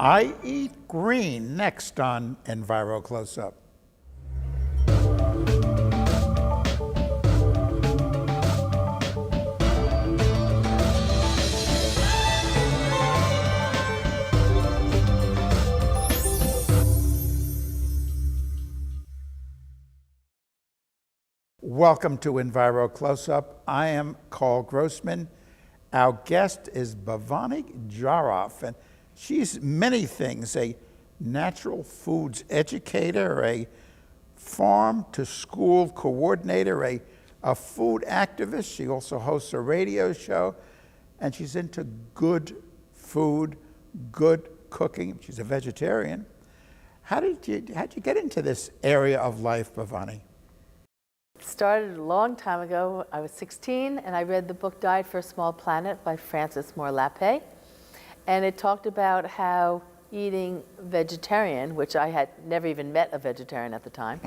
I Eat Green, next on Enviro Close-Up. Welcome to Enviro Close-Up. I am Carl Grossman. Our guest is Bhavani Jaroff, and she's many things: a natural foods educator, a farm-to-school coordinator, a food activist. She also hosts a radio show, and she's into good food, good cooking. She's a vegetarian. How'd you get into this area of life, Bhavani? Started a long time ago. I was 16 and I read the book Diet for a Small Planet by Frances Moore Lappé, and it talked about how eating vegetarian, which I had never even met a vegetarian at the time,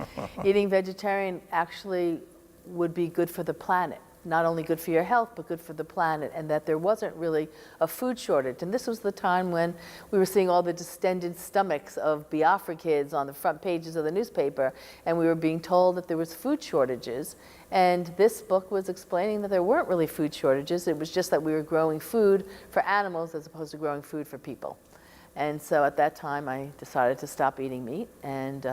eating vegetarian actually would be good for the planet. Not only good for your health, but good for the planet, and that there wasn't really a food shortage. And this was the time when we were seeing all the distended stomachs of Biafra kids on the front pages of the newspaper, and we were being told that there was food shortages. And this book was explaining that there weren't really food shortages. It was just that we were growing food for animals as opposed to growing food for people. And so at that time, I decided to stop eating meat. And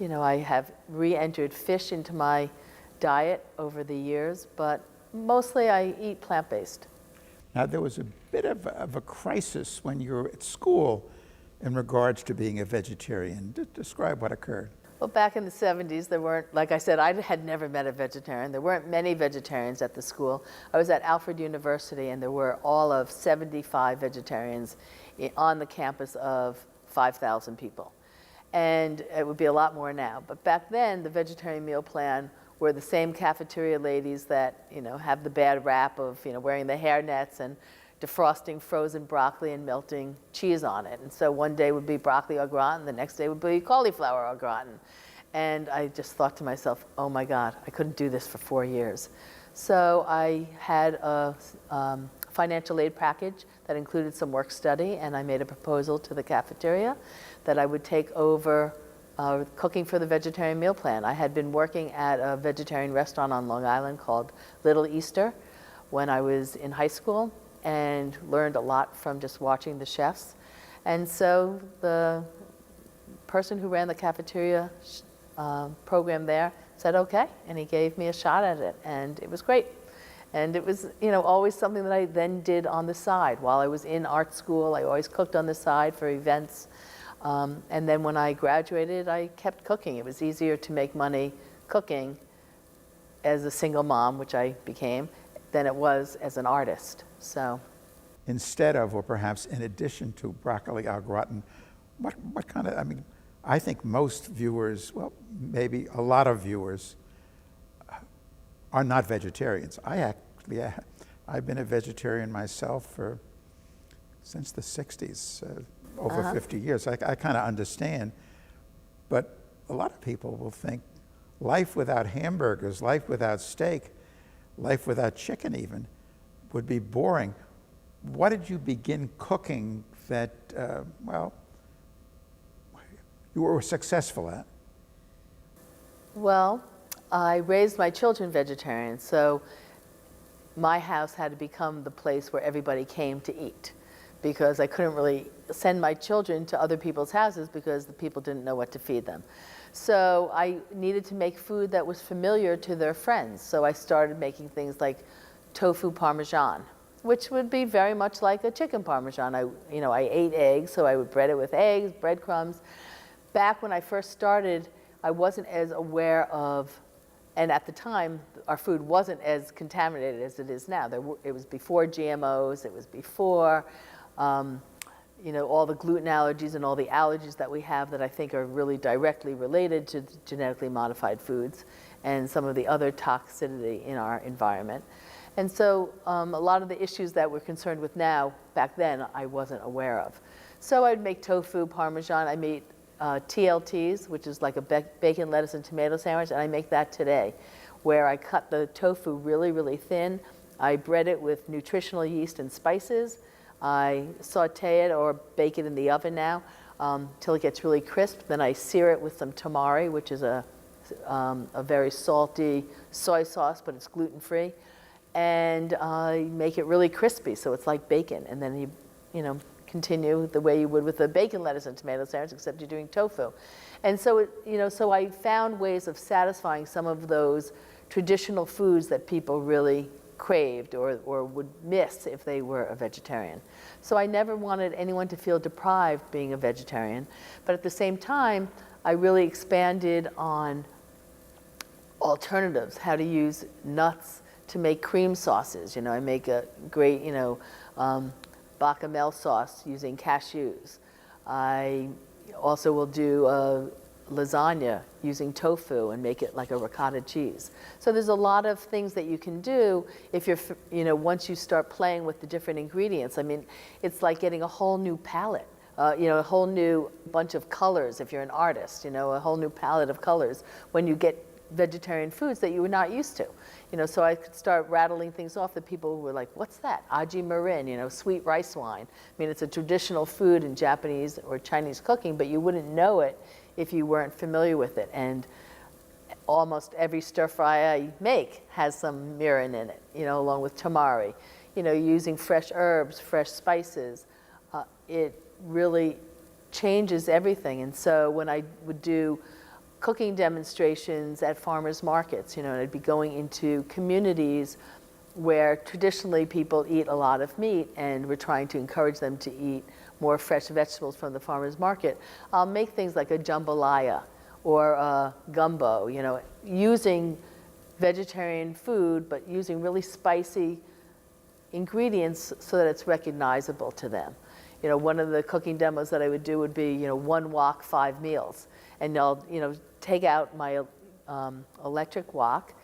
I have re-entered fish into my diet over the years, but mostly I eat plant-based. Now, there was a bit of a crisis when you were at school in regards to being a vegetarian. Describe what occurred. Well, back in the 70s, there weren't, like I said, I had never met a vegetarian. There weren't many vegetarians at the school. I was at Alfred University, and there were all of 75 vegetarians on the campus of 5,000 people. And it would be a lot more now. But back then, the vegetarian meal plan were the same cafeteria ladies that have the bad rap of wearing the hairnets and defrosting frozen broccoli and melting cheese on it. And so one day would be broccoli au gratin, the next day would be cauliflower au gratin. And I just thought to myself, oh my God, I couldn't do this for 4 years. So I had a financial aid package that included some work study, and I made a proposal to the cafeteria that I would take over cooking for the vegetarian meal plan. I had been working at a vegetarian restaurant on Long Island called Little Easter when I was in high school, and learned a lot from just watching the chefs. And so the person who ran the cafeteria program there said okay, and he gave me a shot at it, and it was great. And it was always something that I then did on the side. While I was in art school, I always cooked on the side for events. And then when I graduated, I kept cooking. It was easier to make money cooking as a single mom, which I became, than it was as an artist. So, instead of, or perhaps in addition to broccoli au gratin, what kind of, I think most viewers, well, maybe a lot of viewers, are not vegetarians. I've been a vegetarian myself since the 60s. Over 50 years. I kind of understand, but a lot of people will think life without hamburgers, life without steak, life without chicken even, would be boring. What did you begin cooking that, you were successful at? Well, I raised my children vegetarian, so my house had to become the place where everybody came to eat, because I couldn't really send my children to other people's houses because the people didn't know what to feed them. So I needed to make food that was familiar to their friends. So I started making things like tofu parmesan, which would be very much like a chicken parmesan. I ate eggs, so I would bread it with eggs, breadcrumbs. Back when I first started, I wasn't as aware of, and at the time, our food wasn't as contaminated as it is now. It was before GMOs, it was before all the gluten allergies and all the allergies that we have that I think are really directly related to genetically modified foods and some of the other toxicity in our environment. And so a lot of the issues that we're concerned with now, back then, I wasn't aware of. So I'd make tofu parmesan. I made TLTs, which is like a bacon, lettuce, and tomato sandwich, and I make that today, where I cut the tofu really, really thin. I bread it with nutritional yeast and spices. I saute it or bake it in the oven now till it gets really crisp. Then I sear it with some tamari, which is a very salty soy sauce, but it's gluten-free. And I make it really crispy, so it's like bacon. And then you continue the way you would with a bacon, lettuce, and tomato sandwich, except you're doing tofu. And so, so I found ways of satisfying some of those traditional foods that people really craved or would miss if they were a vegetarian. So I never wanted anyone to feel deprived being a vegetarian. But at the same time, I really expanded on alternatives, how to use nuts to make cream sauces. I make a great, bechamel sauce using cashews. I also will do a lasagna using tofu and make it like a ricotta cheese. So there's a lot of things that you can do if you're, once you start playing with the different ingredients. I mean, it's like getting a whole new palette. A whole new bunch of colors if you're an artist, a whole new palette of colors when you get vegetarian foods that you were not used to. So I could start rattling things off that people were like, what's that? Aji marin, sweet rice wine. I mean, it's a traditional food in Japanese or Chinese cooking, but you wouldn't know it if you weren't familiar with it. And almost every stir fry I make has some mirin in it, along with tamari. Using fresh herbs, fresh spices. It really changes everything. And so when I would do cooking demonstrations at farmers markets, and I'd be going into communities where traditionally people eat a lot of meat, and we're trying to encourage them to eat more fresh vegetables from the farmers market. I'll make things like a jambalaya or a gumbo, using vegetarian food, but using really spicy ingredients so that it's recognizable to them. One of the cooking demos that I would do would be, 1 wok, 5 meals. And I'll, take out my electric wok,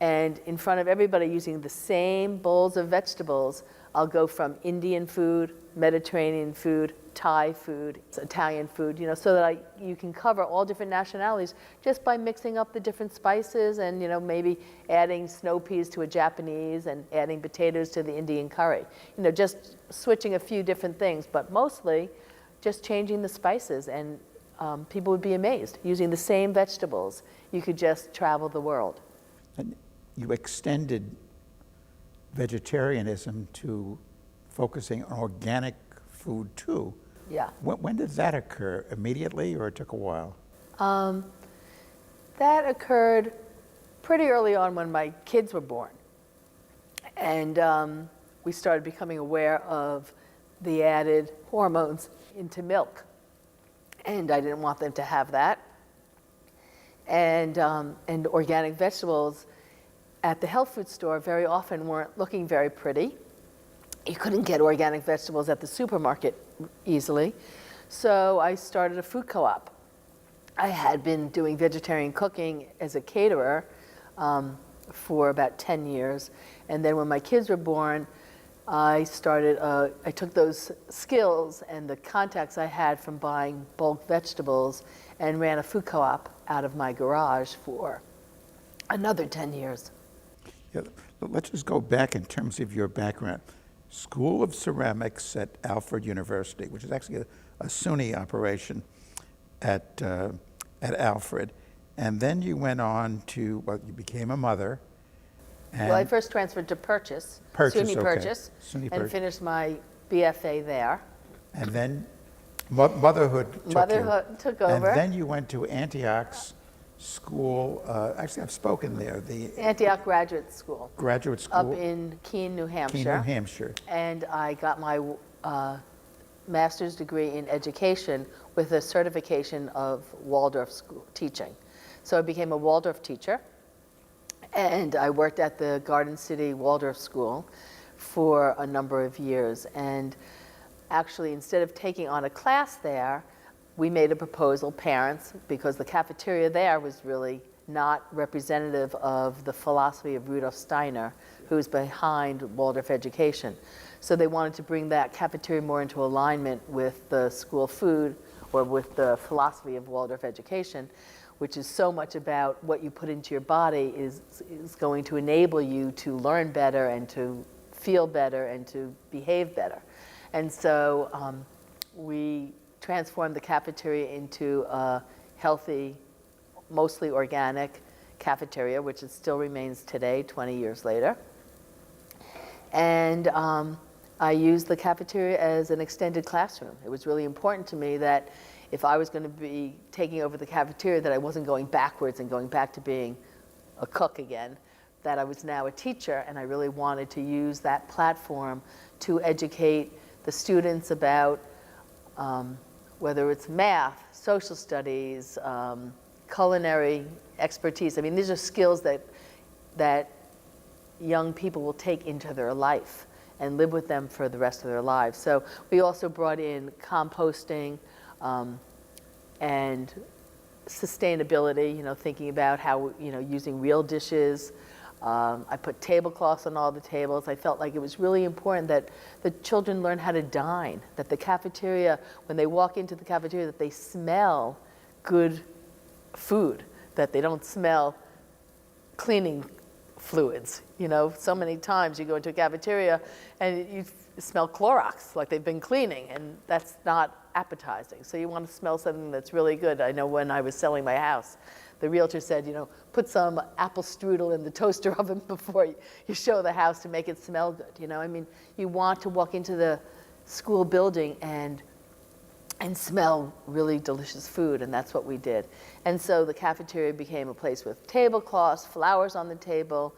and in front of everybody using the same bowls of vegetables, I'll go from Indian food, Mediterranean food, Thai food, Italian food, so that you can cover all different nationalities just by mixing up the different spices and, maybe adding snow peas to a Japanese and adding potatoes to the Indian curry. Just switching a few different things, but mostly just changing the spices, and people would be amazed. Using the same vegetables, you could just travel the world. And you extended vegetarianism to focusing on organic food too. Yeah. When did that occur? Immediately, or it took a while? That occurred pretty early on when my kids were born. And we started becoming aware of the added hormones into milk. And I didn't want them to have that. And organic vegetables at the health food store very often weren't looking very pretty. You couldn't get organic vegetables at the supermarket easily. So I started a food co-op. I had been doing vegetarian cooking as a caterer for about 10 years. And then when my kids were born, I took those skills and the contacts I had from buying bulk vegetables and ran a food co-op out of my garage for another 10 years. Yeah, let's just go back in terms of your background. School of Ceramics at Alfred University, which is actually a SUNY operation at Alfred. And then you went on to, you became a mother. Well, I first transferred to Purchase, SUNY okay. Purchase, SUNY and Purchase. finished my BFA there. And then motherhood took over. And then you went to Antioch's school. Actually, I've spoken there. The Antioch Graduate School. Graduate School. Up in Keene, New Hampshire. Keene, New Hampshire. And I got my master's degree in education with a certification of Waldorf school teaching. So I became a Waldorf teacher. And I worked at the Garden City Waldorf School for a number of years. And actually, instead of taking on a class there, we made a proposal, parents, because the cafeteria there was really not representative of the philosophy of Rudolf Steiner, who's behind Waldorf education. So they wanted to bring that cafeteria more into alignment with the school food or with the philosophy of Waldorf education, which is so much about what you put into your body is going to enable you to learn better and to feel better and to behave better. And so we transformed the cafeteria into a healthy, mostly organic cafeteria, which it still remains today, 20 years later. And I used the cafeteria as an extended classroom. It was really important to me that if I was going to be taking over the cafeteria, that I wasn't going backwards and going back to being a cook again, that I was now a teacher, and I really wanted to use that platform to educate the students about whether it's math, social studies, culinary expertise. I mean, these are skills that young people will take into their life and live with them for the rest of their lives. So we also brought in composting and sustainability, thinking about how, using real dishes. I put tablecloths on all the tables. I felt like it was really important that the children learn how to dine, that the cafeteria, when they walk into the cafeteria, that they smell good food, that they don't smell cleaning fluids. So many times you go into a cafeteria and you smell Clorox, like they've been cleaning, and that's not appetizing. So you want to smell something that's really good. I know when I was selling my house, the realtor said, put some apple strudel in the toaster oven before you show the house to make it smell good. I mean, you want to walk into the school building and smell really delicious food, and that's what we did. And so the cafeteria became a place with tablecloths, flowers on the table,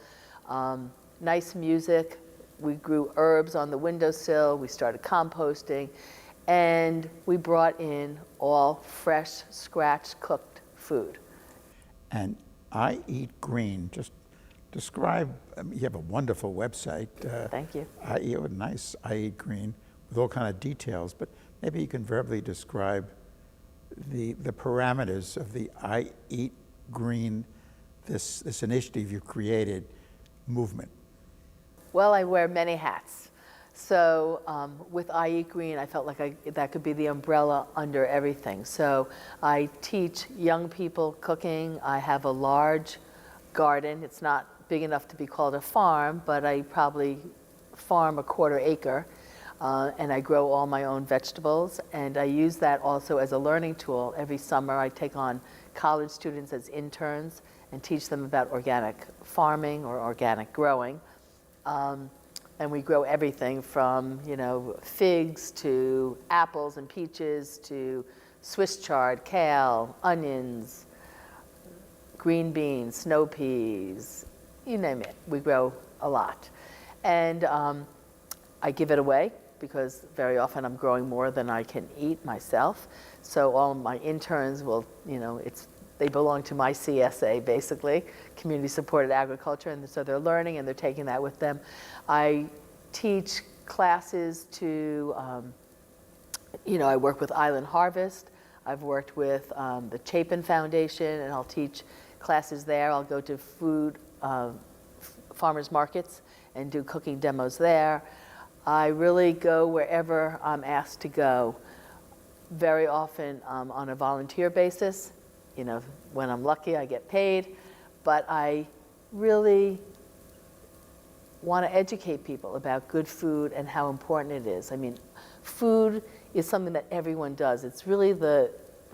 nice music. We grew herbs on the windowsill. We started composting, and we brought in all fresh, scratch-cooked food. And iEat Green, just describe, you have a wonderful website. Thank you. Nice iEat Green with all kind of details, but maybe you can verbally describe the parameters of the iEat Green, this initiative you created, movement. Well, I wear many hats. So with iEat Green, I felt like that could be the umbrella under everything. So I teach young people cooking. I have a large garden. It's not big enough to be called a farm, but I probably farm a 1/4 acre. And I grow all my own vegetables. And I use that also as a learning tool. Every summer I take on college students as interns and teach them about organic farming or organic growing. And we grow everything from, figs to apples and peaches to Swiss chard, kale, onions, green beans, snow peas, you name it. We grow a lot. And I give it away because very often I'm growing more than I can eat myself. So all my interns will, they belong to my CSA, basically, Community Supported Agriculture, and so they're learning and they're taking that with them. I teach classes to, I work with Island Harvest. I've worked with the Chapin Foundation, and I'll teach classes there. I'll go to food farmers markets and do cooking demos there. I really go wherever I'm asked to go, very often on a volunteer basis. When I'm lucky, I get paid, but I really want to educate people about good food and how important it is. I mean, food is something that everyone does. It's really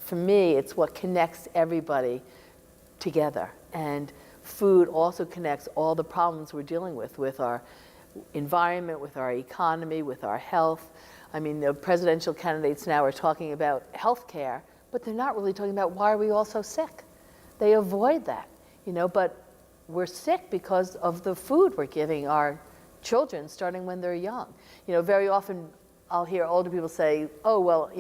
for me, it's what connects everybody together. And food also connects all the problems we're dealing with our environment, with our economy, with our health. I mean, the presidential candidates now are talking about health care, but they're not really talking about why are we all so sick. They avoid that, but we're sick because of the food we're giving our children starting when they're young. Very often I'll hear older people say, oh, well,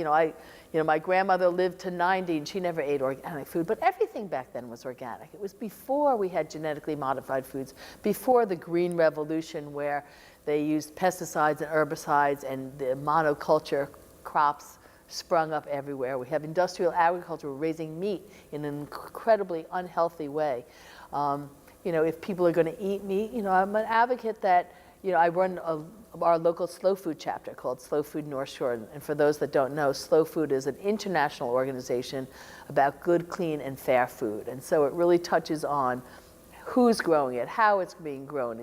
my grandmother lived to 90 and she never ate organic food, but everything back then was organic. It was before we had genetically modified foods, before the Green Revolution where they used pesticides and herbicides and the monoculture crops sprung up everywhere. We have industrial agriculture, we're raising meat in an incredibly unhealthy way. If people are going to eat meat, I'm an advocate that, I run our local slow food chapter called Slow Food North Shore. And for those that don't know, Slow Food is an international organization about good, clean, and fair food. And so it really touches on who's growing it, how it's being grown,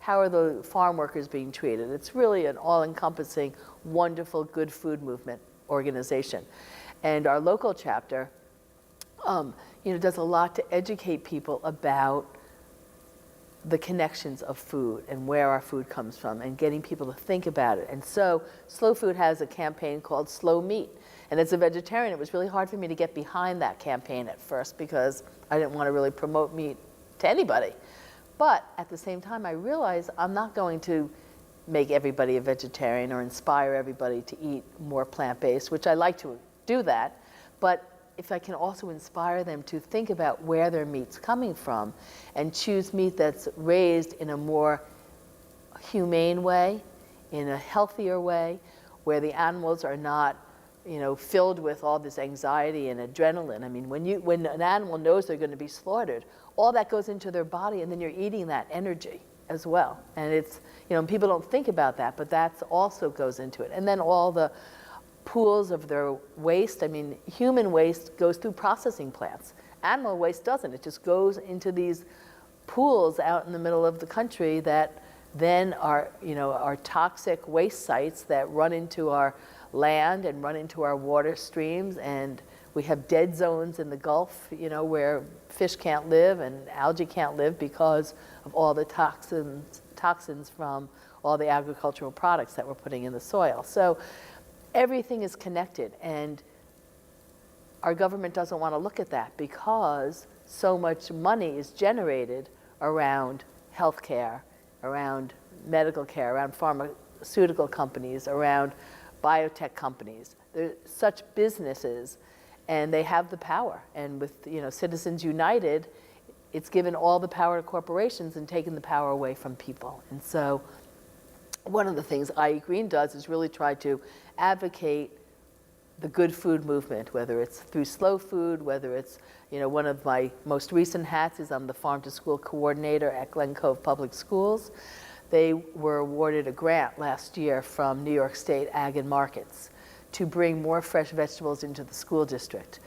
how are the farm workers being treated? It's really an all-encompassing, wonderful, good food movement organization. And our local chapter, does a lot to educate people about the connections of food and where our food comes from and getting people to think about it. And so Slow Food has a campaign called Slow Meat. And as a vegetarian, it was really hard for me to get behind that campaign at first because I didn't want to really promote meat to anybody. But at the same time, I realized I'm not going to make everybody a vegetarian or inspire everybody to eat more plant-based, which I like to do that. But if I can also inspire them to think about where their meat's coming from and choose meat that's raised in a more humane way, in a healthier way, where the animals are not, filled with all this anxiety and adrenaline. I mean, when an animal knows they're going to be slaughtered, all that goes into their body, and then you're eating that energy as well. And it's, people don't think about that, but that also goes into it. And then all the pools of their waste. I mean, human waste goes through processing plants. Animal waste doesn't. It just goes into these pools out in the middle of the country that then are toxic waste sites that run into our land and run into our water streams. And we have dead zones in the Gulf, where fish can't live and algae can't live because of all the toxins from all the agricultural products that we're putting in the soil. So everything is connected, and our government doesn't want to look at that because so much money is generated around healthcare, around medical care, around pharmaceutical companies, around biotech companies. They're such businesses, and they have the power. And with Citizens United, it's given all the power to corporations and taken the power away from people. And so one of the things iEat Green does is really try to advocate the good food movement, whether it's through slow food, whether it's, one of my most recent hats is I'm the farm to school coordinator at Glen Cove Public Schools. They were awarded a grant last year from New York State Ag and Markets to bring more fresh vegetables into the school district.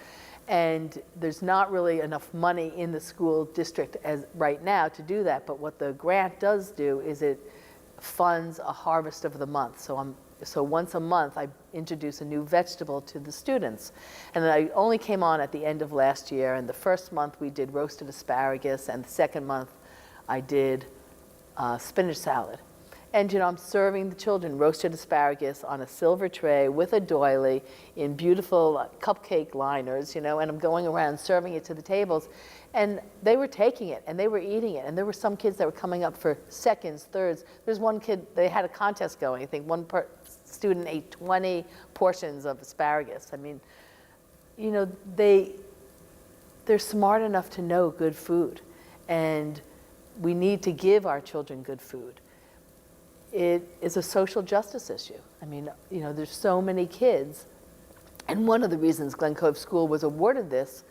And there's not really enough money in the school district as right now to do that, but what the grant does do is it funds a harvest of the month. So once a month, I introduce a new vegetable to the students. And I only came on at the end of last year, and the first month we did roasted asparagus, and the second month I did spinach salad. And I'm serving the children roasted asparagus on a silver tray with a doily in beautiful cupcake liners, and I'm going around serving it to the tables. And they were taking it, and they were eating it. And there were some kids that were coming up for seconds, thirds. There's one kid, they had a contest going. I think one student ate 20 portions of asparagus. I mean, they're smart enough to know good food. And we need to give our children good food. It is a social justice issue. I mean, there's so many kids. And one of the reasons Glen Cove School was awarded this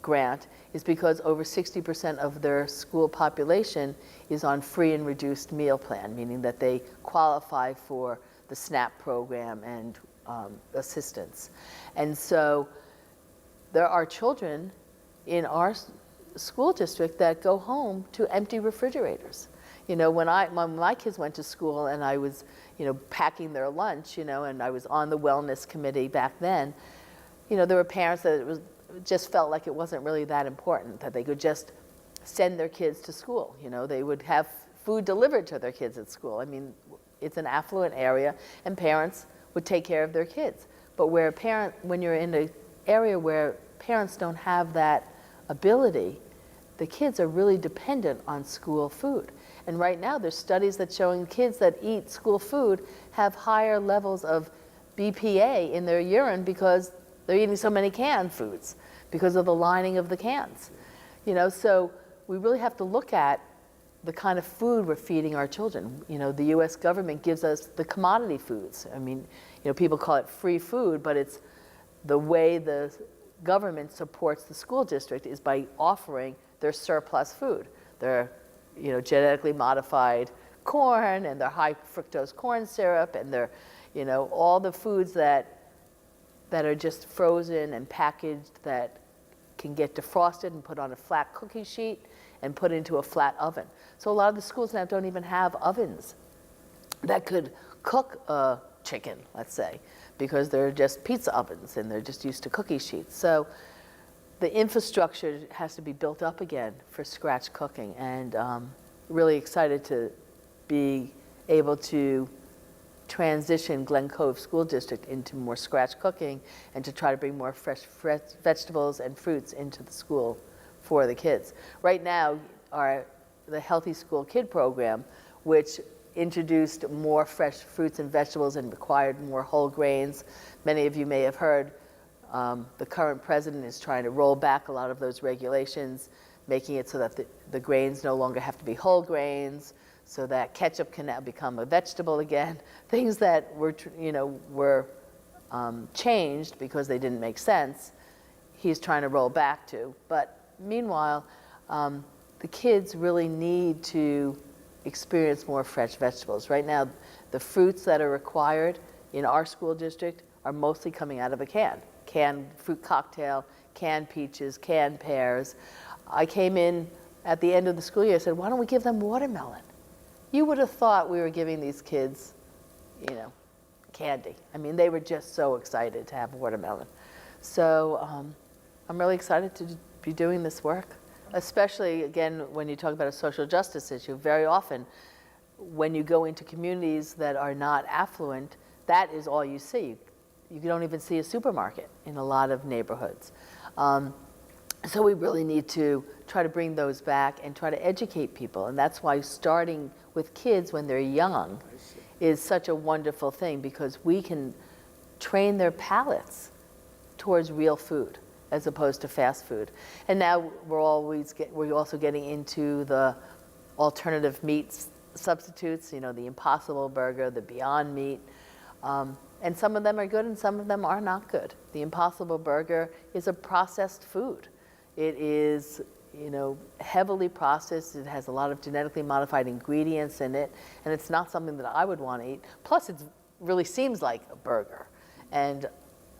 grant is because over 60% of their school population is on free and reduced meal plan, meaning that they qualify for the SNAP program and assistance. And so there are children in our school district that go home to empty refrigerators. When my kids went to school and I was, packing their lunch, and I was on the wellness committee back then, there were parents that just felt like it wasn't really that important, that they could just send their kids to school. They would have food delivered to their kids at school. I mean, it's an affluent area, and parents would take care of their kids. But when you're in an area where parents don't have that ability, the kids are really dependent on school food. And right now, there's studies that showing kids that eat school food have higher levels of BPA in their urine because they're eating so many canned foods because of the lining of the cans. So we really have to look at the kind of food we're feeding our children. The US government gives us the commodity foods. I mean, people call it free food, but it's the way the government supports the school district is by offering their surplus food. Their genetically modified corn and their high fructose corn syrup and their, all the foods that are just frozen and packaged that can get defrosted and put on a flat cookie sheet and put into a flat oven. So a lot of the schools now don't even have ovens that could cook a chicken, let's say, because they're just pizza ovens and they're just used to cookie sheets. So the infrastructure has to be built up again for scratch cooking, and really excited to be able to transition Glen Cove School District into more scratch cooking and to try to bring more fresh vegetables and fruits into the school for the kids. Right now, the Healthy School Kid program, which introduced more fresh fruits and vegetables and required more whole grains. Many of you may have heard the current president is trying to roll back a lot of those regulations, making it so that the grains no longer have to be whole grains, so that ketchup can now become a vegetable again. Things that were changed because they didn't make sense, he's trying to roll back to. But meanwhile, the kids really need to experience more fresh vegetables. Right now, the fruits that are required in our school district are mostly coming out of a can. Canned fruit cocktail, canned peaches, canned pears. I came in at the end of the school year and said, why don't we give them watermelon? You would have thought we were giving these kids, candy. I mean, they were just so excited to have watermelon. So I'm really excited to be doing this work, especially, again, when you talk about a social justice issue. Very often, when you go into communities that are not affluent, that is all you see. You don't even see a supermarket in a lot of neighborhoods. So we really need to try to bring those back and try to educate people. And that's why starting with kids when they're young is such a wonderful thing, because we can train their palates towards real food as opposed to fast food. And now we're also getting into the alternative meat substitutes, the Impossible Burger, the Beyond Meat. And some of them are good and some of them are not good. The Impossible Burger is a processed food. It is, heavily processed. It has a lot of genetically modified ingredients in it, and it's not something that I would want to eat. Plus, it really seems like a burger, and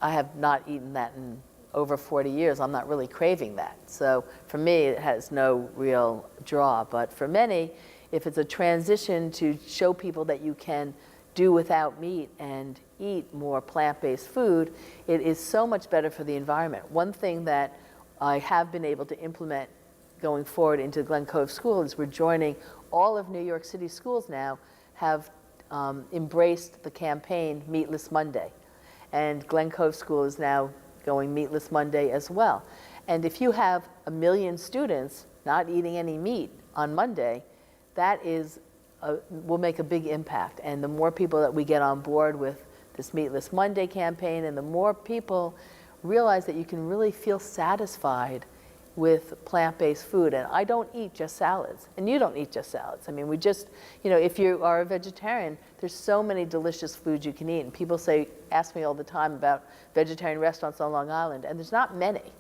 I have not eaten that in over 40 years. I'm not really craving that. So for me, it has no real draw. But for many, if it's a transition to show people that you can do without meat and eat more plant-based food, it is so much better for the environment. One thing that I have been able to implement going forward into Glen Cove School is we're joining all of New York City schools now have embraced the campaign Meatless Monday. And Glen Cove School is now going Meatless Monday as well. And if you have 1 million students not eating any meat on Monday, that will make a big impact. And the more people that we get on board with this Meatless Monday campaign, and the more people realize that you can really feel satisfied with plant-based food. And I don't eat just salads, and you don't eat just salads. I mean, we just, if you are a vegetarian, there's so many delicious foods you can eat. And people ask me all the time about vegetarian restaurants on Long Island, and there's not many.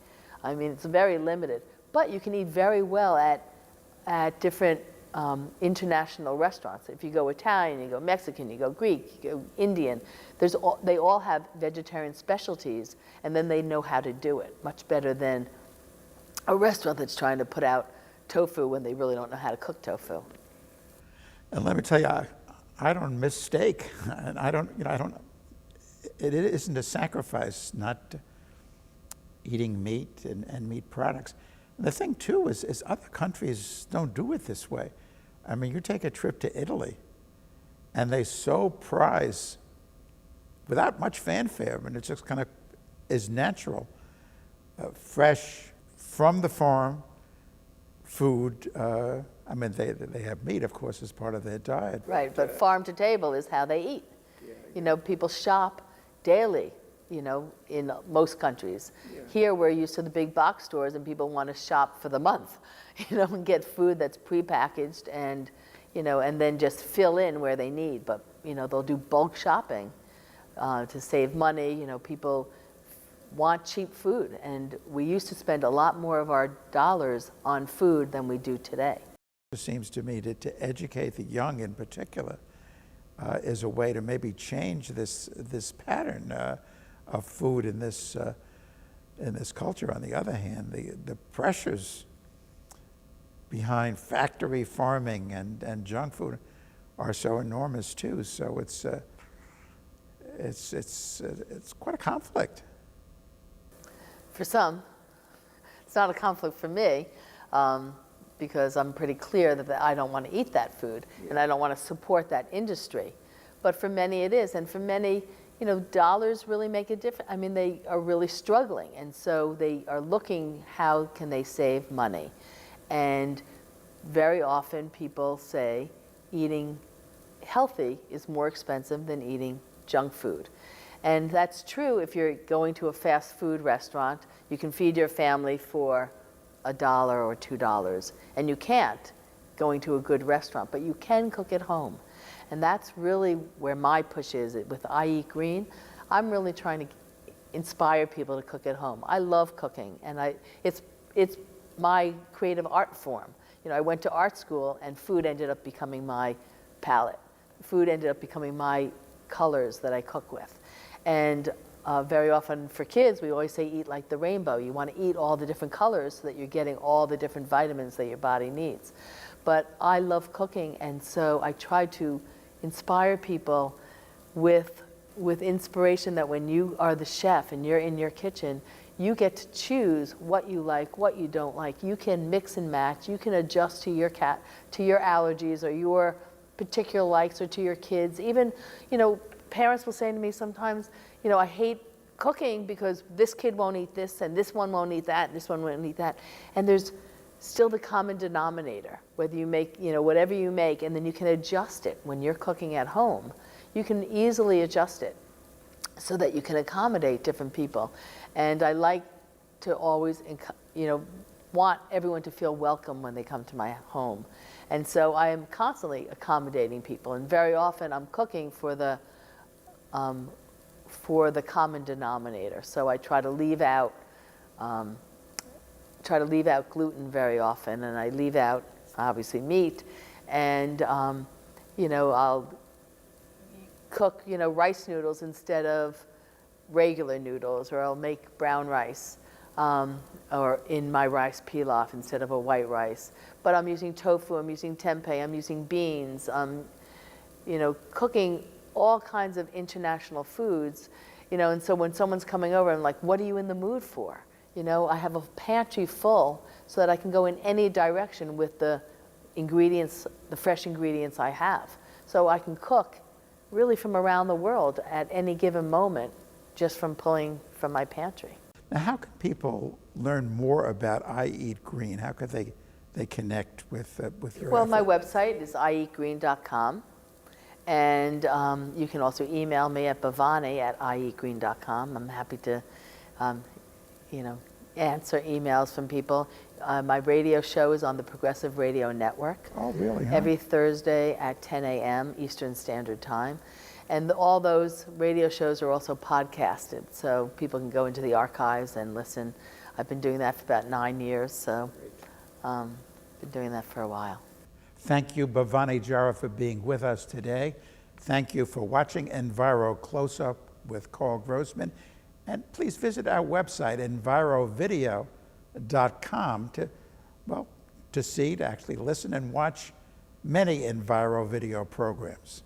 I mean, it's very limited. But you can eat very well at different international restaurants. If you go Italian, you go Mexican, you go Greek, you go Indian, they all have vegetarian specialties, and then they know how to do it much better than a restaurant that's trying to put out tofu when they really don't know how to cook tofu. And let me tell you, I don't miss steak, and it isn't a sacrifice not eating meat and meat products. The thing, too, is other countries don't do it this way. I mean, you take a trip to Italy, and they so prize, without much fanfare, and it just kind of is natural, fresh, from the farm, food. I mean, they have meat, of course, as part of their diet. Right, but farm to table is how they eat. People shop daily. In most countries. Yeah. Here, we're used to the big box stores, and people want to shop for the month, and get food that's prepackaged and, and then just fill in where they need. But, they'll do bulk shopping to save money. People want cheap food, and we used to spend a lot more of our dollars on food than we do today. It seems to me to educate the young in particular is a way to maybe change this pattern of food in this culture. On the other hand, the pressures behind factory farming and junk food are so enormous too. So it's quite a conflict. For some, it's not a conflict for me, because I'm pretty clear that I don't want to eat that food, and I don't want to support that industry. But for many it is, and for many, dollars really make a difference. I mean, they are really struggling, and so they are looking how can they save money. And very often people say eating healthy is more expensive than eating junk food. And that's true if you're going to a fast food restaurant. You can feed your family for $1 or $2, and you can't going to a good restaurant, but you can cook at home. And that's really where my push is. With iEat Green, I'm really trying to inspire people to cook at home. I love cooking, and it's my creative art form. I went to art school, and food ended up becoming my palette. Food ended up becoming my colors that I cook with. And very often for kids, we always say eat like the rainbow. You want to eat all the different colors so that you're getting all the different vitamins that your body needs. But I love cooking, and so I try to inspire people with inspiration that when you are the chef and you're in your kitchen, you get to choose what you like, what you don't like. You can mix and match. You can adjust to your allergies or your particular likes, or to your kids. Even, parents will say to me sometimes, I hate cooking because this kid won't eat this, and this one won't eat that, and this one won't eat that. And there's still the common denominator, whether you make, whatever you make, and then you can adjust it when you're cooking at home. You can easily adjust it so that you can accommodate different people. And I like to always, want everyone to feel welcome when they come to my home. And so I am constantly accommodating people, and very often I'm cooking for the common denominator. So I try to leave out gluten very often, and I leave out obviously meat, and I'll cook rice noodles instead of regular noodles, or I'll make brown rice or in my rice pilaf instead of a white rice. But I'm using tofu, I'm using tempeh, I'm using beans, cooking all kinds of international foods, and so when someone's coming over, I'm like, what are you in the mood for? I have a pantry full so that I can go in any direction with the ingredients, the fresh ingredients I have. So I can cook really from around the world at any given moment, just from pulling from my pantry. Now, how can people learn more about iEat Green? How could they connect with your Well, effort? my website is ieatgreen.com, and you can also email me at bhavani@ieatgreen.com. I'm happy to, answer emails from people. My radio show is on the Progressive Radio Network. Oh, really? Huh? Every Thursday at 10 a.m. Eastern Standard Time. And all those radio shows are also podcasted, so people can go into the archives and listen. I've been doing that for about 9 years, so been doing that for a while. Thank you, Bhavani Jaroff, for being with us today. Thank you for watching Enviro Close Up with Carl Grossman. And please visit our website, envirovideo.com, to actually listen and watch many Enviro video programs.